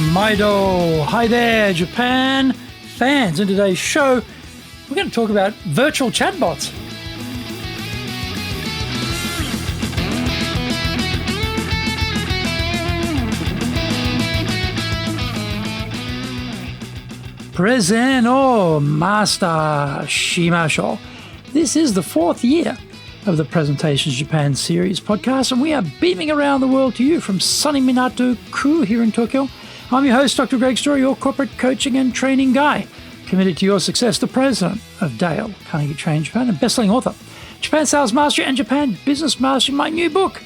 Maido. Hi there, Japan fans. In today's show, we're going to talk about virtual chatbots. Present master shimashou. This is the fourth year of the Presentations Japan series podcast, and we are beaming around the world to you from sunny Minato-ku here in Tokyo. I'm your host, Dr. Greg Story, your corporate coaching and training guy, committed to your success, the president of Dale Carnegie Training Japan, and best-selling author, Japan Sales Mastery and Japan Business Mastery. My new book,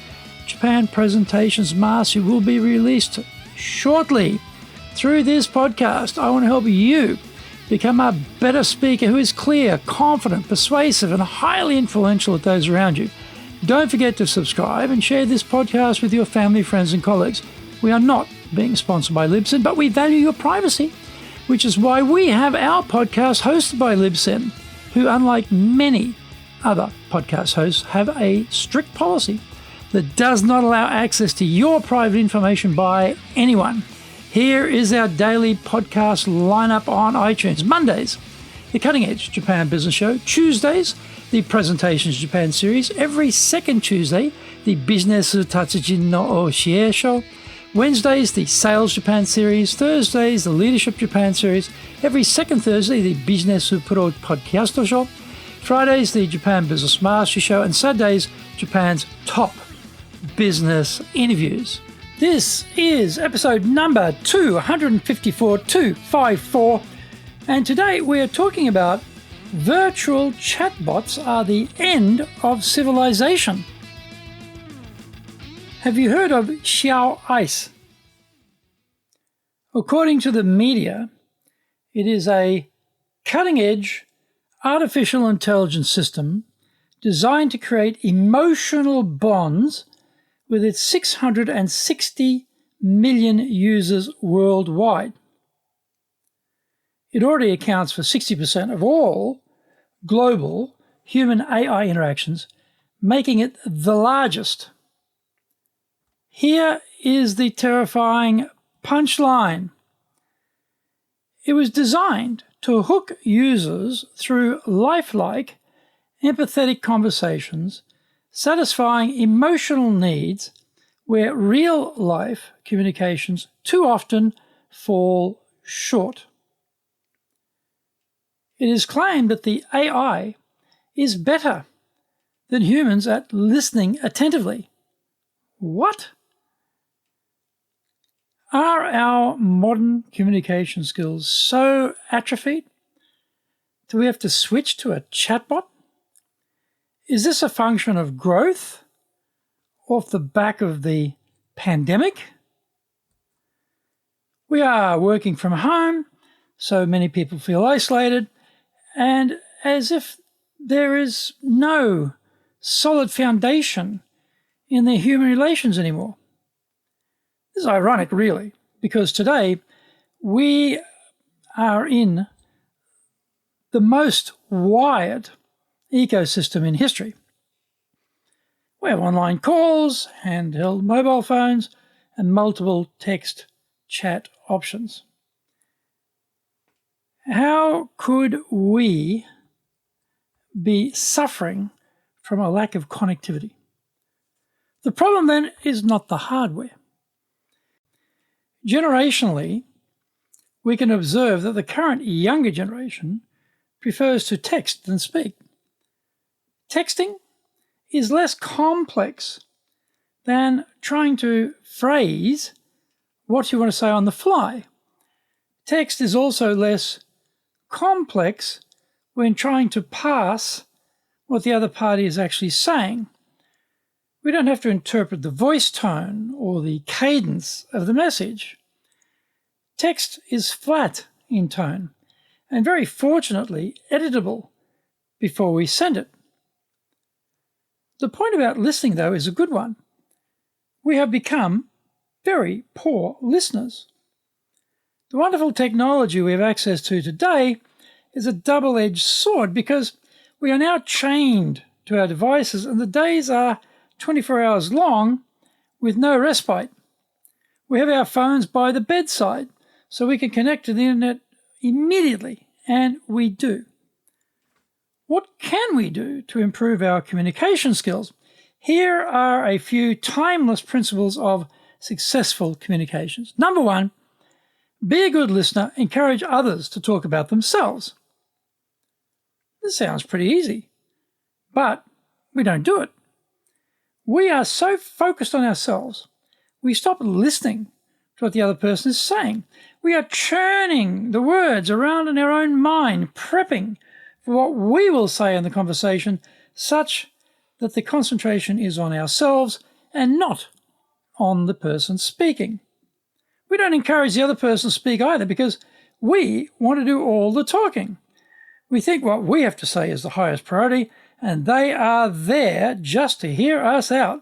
Japan Presentations Mastery, will be released shortly. Through this podcast, I want to help you become a better speaker who is clear, confident, persuasive, and highly influential with those around you. Don't forget to subscribe and share this podcast with your family, friends, and colleagues. We are not being sponsored by Libsyn, but we value your privacy, which is why we have our podcast hosted by Libsyn, who, unlike many other podcast hosts, have a strict policy that does not allow access to your private information by anyone. Here is our daily podcast lineup on iTunes. Mondays, the Cutting Edge Japan Business Show. Tuesdays, the Presentations Japan series. Every second Tuesday, the Business Tatsujin no Oshie Show. Wednesdays, the Sales Japan series. Thursdays, the Leadership Japan series. Every second Thursday, the Business Pro Podcast Show. Fridays, the Japan Business Mastery Show. And Saturdays, Japan's top business interviews. This is episode number 254, and today we are talking about virtual chatbots are the end of civilization. Have you heard of XiaoIce? According to the media, it is a cutting-edge artificial intelligence system designed to create emotional bonds with its 660 million users worldwide. It already accounts for 60% of all global human-AI interactions, making it the largest. Here is the terrifying punchline. It was designed to hook users through lifelike, empathetic conversations, satisfying emotional needs where real-life communications too often fall short. It is claimed that the AI is better than humans at listening attentively. What? Are our modern communication skills so atrophied? Do we have to switch to a chatbot? Is this a function of growth off the back of the pandemic? We are working from home, so many people feel isolated, and as if there is no solid foundation in their human relations anymore. This is ironic, really, because today we are in the most wired ecosystem in history. We have online calls, handheld mobile phones, and multiple text chat options. How could we be suffering from a lack of connectivity? The problem then is not the hardware. Generationally, we can observe that the current younger generation prefers to text than speak. Texting is less complex than trying to phrase what you want to say on the fly. Text is also less complex when trying to pass what the other party is actually saying. We don't have to interpret the voice tone or the cadence of the message. Text is flat in tone and very fortunately editable before we send it. The point about listening, though, is a good one. We have become very poor listeners. The wonderful technology we have access to today is a double-edged sword because we are now chained to our devices and the days are 24 hours long with no respite. We have our phones by the bedside, so we can connect to the internet immediately, and we do. What can we do to improve our communication skills? Here are a few timeless principles of successful communications. Number one, be a good listener. Encourage others to talk about themselves. This sounds pretty easy, but we don't do it. We are so focused on ourselves, we stop listening to what the other person is saying. We are churning the words around in our own mind, prepping for what we will say in the conversation, such that the concentration is on ourselves and not on the person speaking. We don't encourage the other person to speak either because we want to do all the talking. We think what we have to say is the highest priority, and they are there just to hear us out.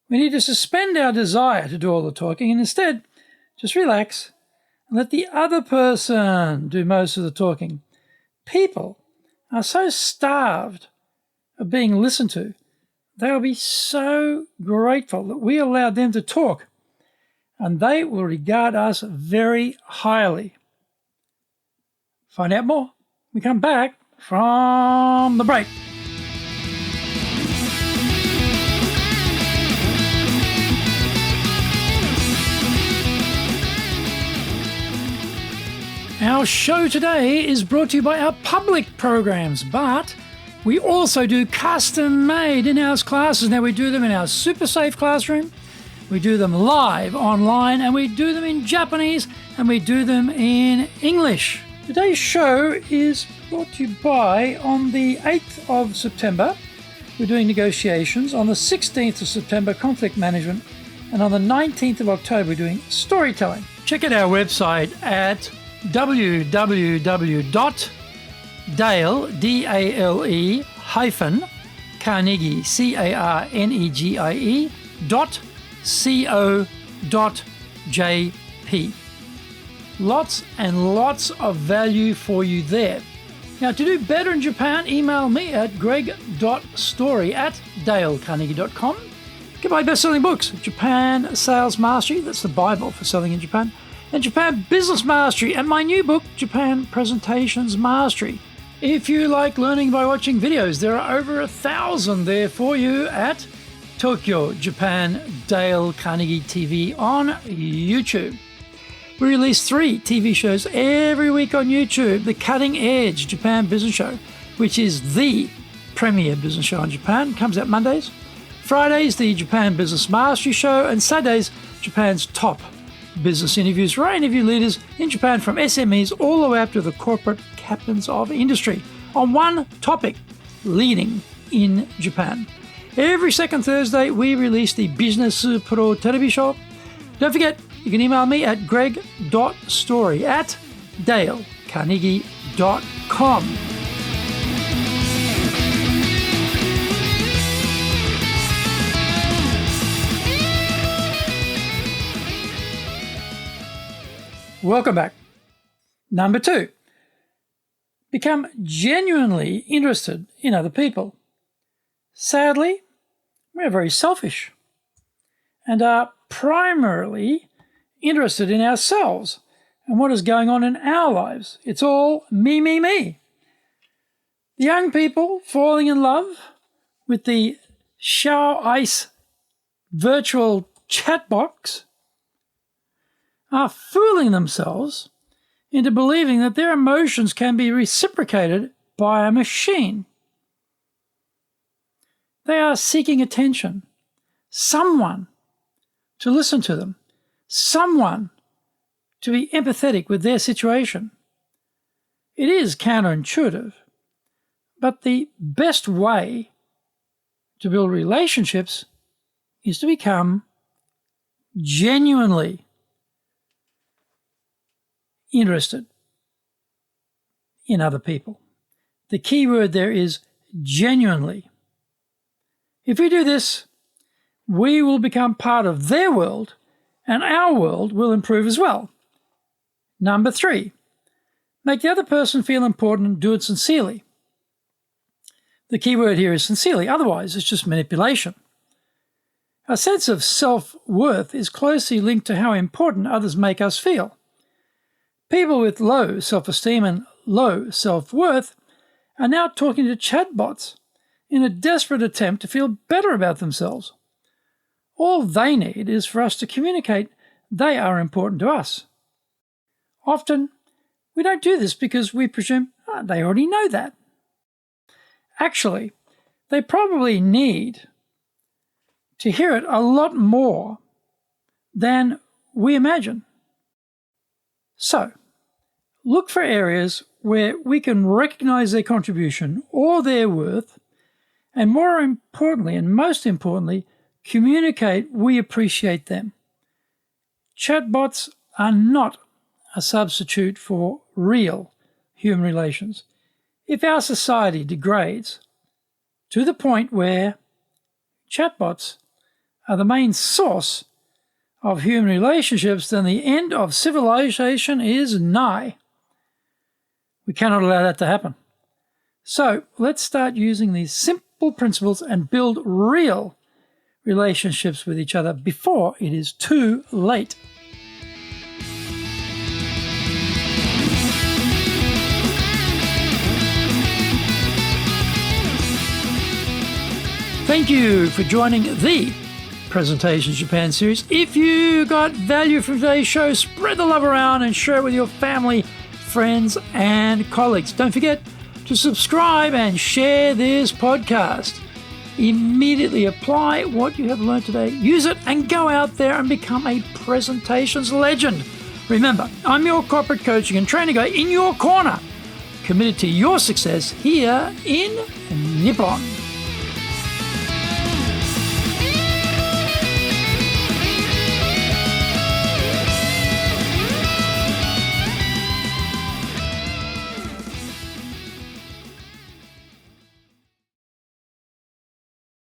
We need to suspend our desire to do all the talking and instead just relax and let the other person do most of the talking. People are so starved of being listened to, they will be so grateful that we allowed them to talk, and they will regard us very highly. Find out more when we come back from the break. Our show today is brought to you by our public programs, but we also do custom-made in-house classes. Now, we do them in our super safe classroom, we do them live online, and we do them in Japanese, and we do them in English. Today's show is brought to you by, on the 8th of September, we're doing negotiations. On the 16th of September, conflict management. And on the 19th of October, we're doing storytelling. Check out our website at www.dale-carnegie, carnegie.co.jp. Lots and lots of value for you there. Now, to do better in Japan, email me at greg.story@dalecarnegie.com. Get my best-selling books, Japan Sales Mastery, that's the Bible for selling in Japan, and Japan Business Mastery, and my new book, Japan Presentations Mastery. If you like learning by watching videos, there are over 1,000 there for you at Tokyo, Japan, Dale Carnegie TV on YouTube. We release 3 TV shows every week on YouTube. The Cutting Edge Japan Business Show, which is the premier business show in Japan, comes out Mondays. Fridays, the Japan Business Mastery Show, and Saturdays, Japan's top business interviews, where I interview leaders in Japan from SMEs all the way up to the corporate captains of industry on one topic, leading in Japan. Every second Thursday, we release the Business Pro Television Show. Don't forget, you can email me at greg.story@dalecarnegie.com. Welcome back. Number 2, become genuinely interested in other people. Sadly, we're very selfish and are primarily interested in ourselves and what is going on in our lives. It's all me, me, me. The young people falling in love with the XiaoIce virtual chat box are fooling themselves into believing that their emotions can be reciprocated by a machine. They are seeking attention, someone to listen to them, someone to be empathetic with their situation. It is counterintuitive, but the best way to build relationships is to become genuinely interested in other people. The key word there is genuinely. If we do this, we will become part of their world and our world will improve as well. Number 3, make the other person feel important and do it sincerely. The key word here is sincerely, otherwise it's just manipulation. Our sense of self-worth is closely linked to how important others make us feel. People with low self-esteem and low self-worth are now talking to chatbots in a desperate attempt to feel better about themselves. All they need is for us to communicate they are important to us. Often, we don't do this because we presume they already know that. Actually, they probably need to hear it a lot more than we imagine. So, look for areas where we can recognize their contribution or their worth, and more importantly, and most importantly, communicate we appreciate them. Chatbots are not a substitute for real human relations. If our society degrades to the point where chatbots are the main source of human relationships, then the end of civilization is nigh. We cannot allow that to happen. So let's start using these simple principles and build real relationships with each other before it is too late. Thank you for joining the Presentations Japan series. If you got value from today's show, spread the love around and share it with your family, friends, and colleagues. Don't forget to subscribe and share this podcast. Immediately apply what you have learned today, use it, and go out there and become a presentations legend. Remember, I'm your corporate coaching and training guy in your corner, committed to your success here in Nippon.